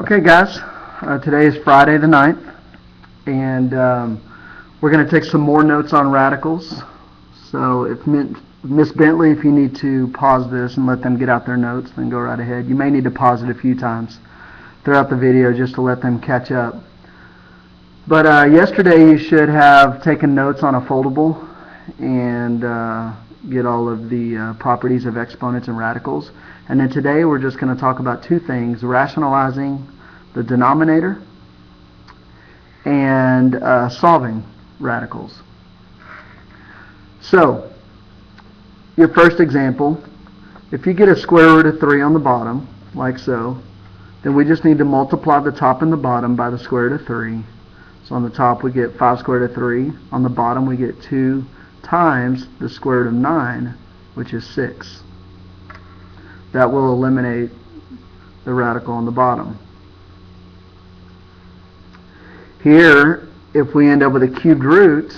Okay, guys, today is Friday the 9th, and we're going to take some more notes on radicals. So if Miss Bentley, if you need to pause this and let them get out their notes, then go right ahead. You may need to pause it a few times throughout the video just to let them catch up. But yesterday you should have taken notes on a foldable and get all of the properties of exponents and radicals. And then today we're just going to talk about two things: rationalizing the denominator and solving radicals. So, your first example, if you get a square root of 3 on the bottom, like so, then we just need to multiply the top and the bottom by the square root of 3. So on the top we get 5 square root of 3. On the bottom we get 2 times the square root of 9, which is 6. That will eliminate the radical on the bottom. Here, if we end up with a cubed root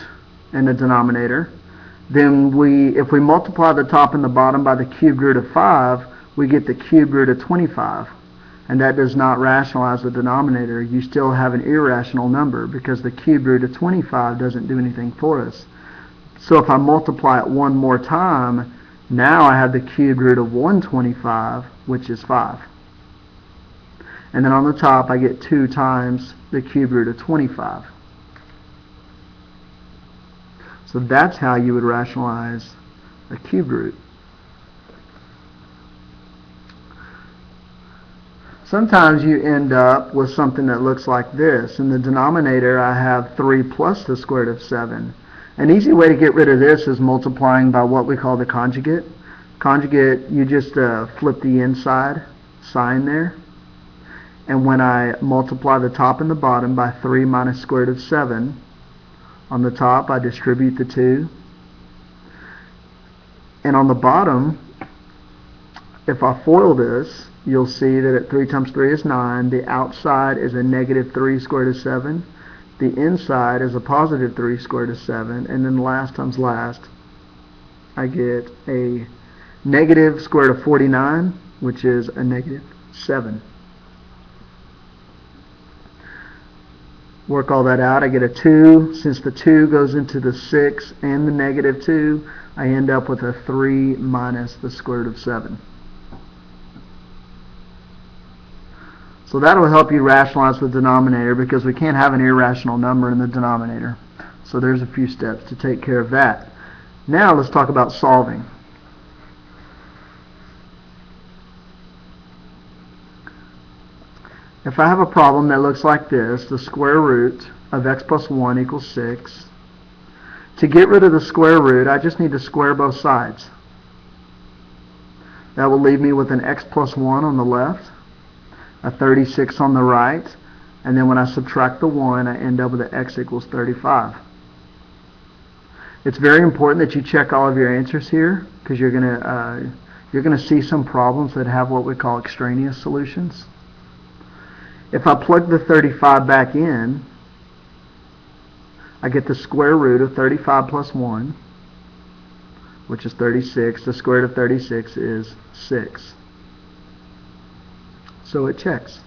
in the denominator, then if we multiply the top and the bottom by the cubed root of 5, we get the cubed root of 25. And that does not rationalize the denominator. You still have an irrational number because the cubed root of 25 doesn't do anything for us. So if I multiply it one more time, now I have the cubed root of 125, which is 5. And then on the top I get 2 times the cubed root of 25. So that's how you would rationalize a cubed root. Sometimes you end up with something that looks like this. In the denominator I have 3 plus the square root of 7. An easy way to get rid of this is multiplying by what we call the conjugate. Conjugate, you just flip the inside sign there. And when I multiply the top and the bottom by 3 minus square root of 7, on the top I distribute the 2. And on the bottom, if I FOIL this, you'll see that 3 times 3 is 9. The outside is a negative 3 square root of 7. The inside is a positive 3 square root of 7. And then last times last, I get a negative square root of 49, which is a negative 7. Work all that out. I get a 2. Since the 2 goes into the 6 and the negative 2, I end up with a 3 minus the square root of 7. So that will help you rationalize the denominator because we can't have an irrational number in the denominator. So there's a few steps to take care of that. Now let's talk about solving. If I have a problem that looks like this, the square root of x plus 1 equals 6. To get rid of the square root, I just need to square both sides. That will leave me with an x plus 1 on the left, a 36 on the right, and then when I subtract the 1, I end up with an x equals 35. It's very important that you check all of your answers here because you're going to see some problems that have what we call extraneous solutions. If I plug the 35 back in, I get the square root of 35 plus 1, which is 36. The square root of 36 is 6. So it checks.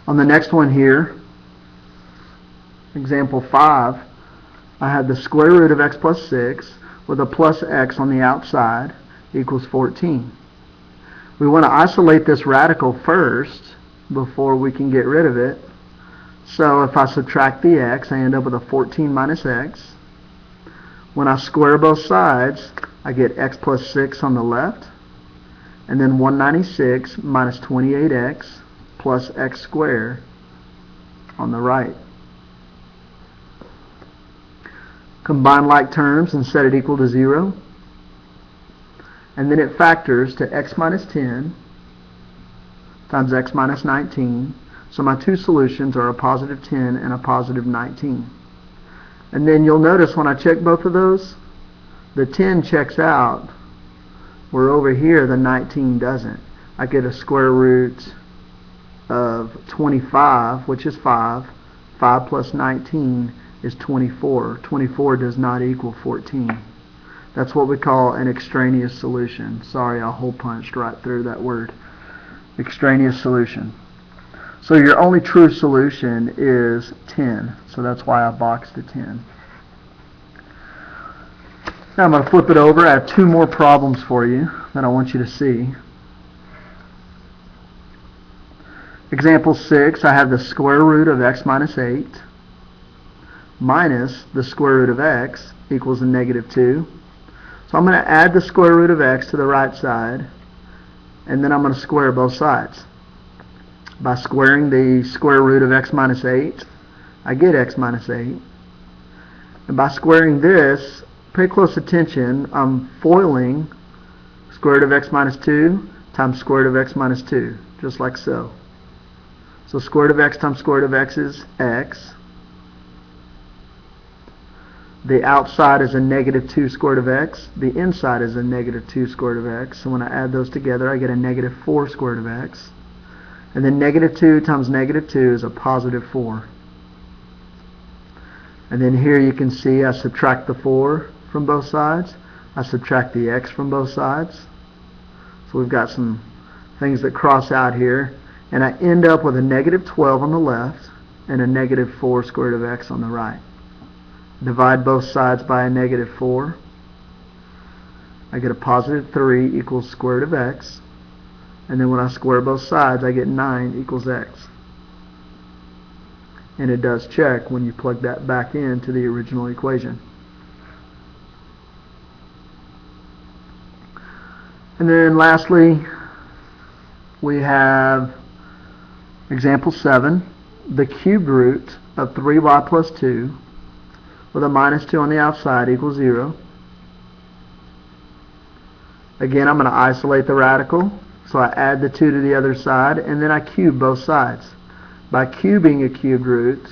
On the next one here, example 5, I had the square root of x plus 6 with a plus x on the outside equals 14. We want to isolate this radical first before we can get rid of it. So if I subtract the x, I end up with a 14 minus x. When I square both sides, I get x plus 6 on the left, and then 196 minus 28x plus x squared on the right. Combine like terms and set it equal to 0. And then it factors to x minus 10 times x minus 19. So my two solutions are a positive 10 and a positive 19. And then you'll notice when I check both of those, the 10 checks out, where over here the 19 doesn't. I get a square root of 25, which is 5. 5 plus 19 is 24. 24 does not equal 14. That's what we call an extraneous solution. Sorry, I hole punched right through that word. extraneous solution. So your only true solution is 10. So that's why I boxed the 10. Now I'm going to flip it over. I have two more problems for you that I want you to see. Example 6, I have the square root of x minus 8 minus the square root of x equals a negative 2. So I'm going to add the square root of x to the right side, and then I'm going to square both sides. By squaring the square root of x minus 8, I get x minus 8. And by squaring this, pay close attention, I'm foiling square root of x minus 2 times square root of x minus 2, just like so. So square root of x times square root of x is x. The outside is a negative 2 square root of x. The inside is a negative 2 square root of x. So when I add those together, I get a negative 4 square root of x. And then negative 2 times negative 2 is a positive 4. And then here you can see I subtract the 4 from both sides. I subtract the x from both sides. So we've got some things that cross out here. And I end up with a negative 12 on the left and a negative 4 square root of x on the right. Divide both sides by a negative 4. I get a positive 3 equals square root of x. And then when I square both sides, I get 9 equals x. And it does check when you plug that back into the original equation. And then lastly, we have example 7, the cubed root of 3y plus 2 with a minus 2 on the outside equals 0. Again, I'm going to isolate the radical. So I add the 2 to the other side, and then I cube both sides. By cubing a cubed root,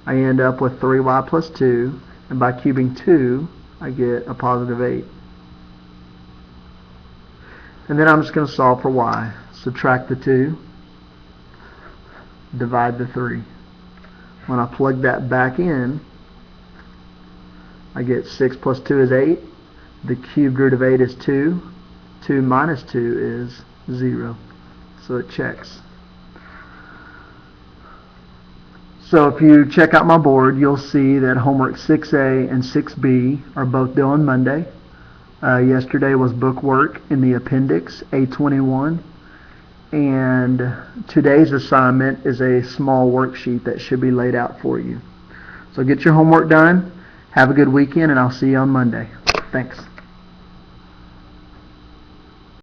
I end up with 3y plus 2, and by cubing 2, I get a positive 8. And then I'm just going to solve for y. Subtract the 2, divide the 3. When I plug that back in, I get 6 plus 2 is 8. The cubed root of 8 is 2. 2 minus 2 is 0. So it checks. So if you check out my board, you'll see that homework 6A and 6B are both due on Monday. Yesterday was book work in the appendix, A21. And today's assignment is a small worksheet that should be laid out for you. So get your homework done. Have a good weekend, and I'll see you on Monday. Thanks.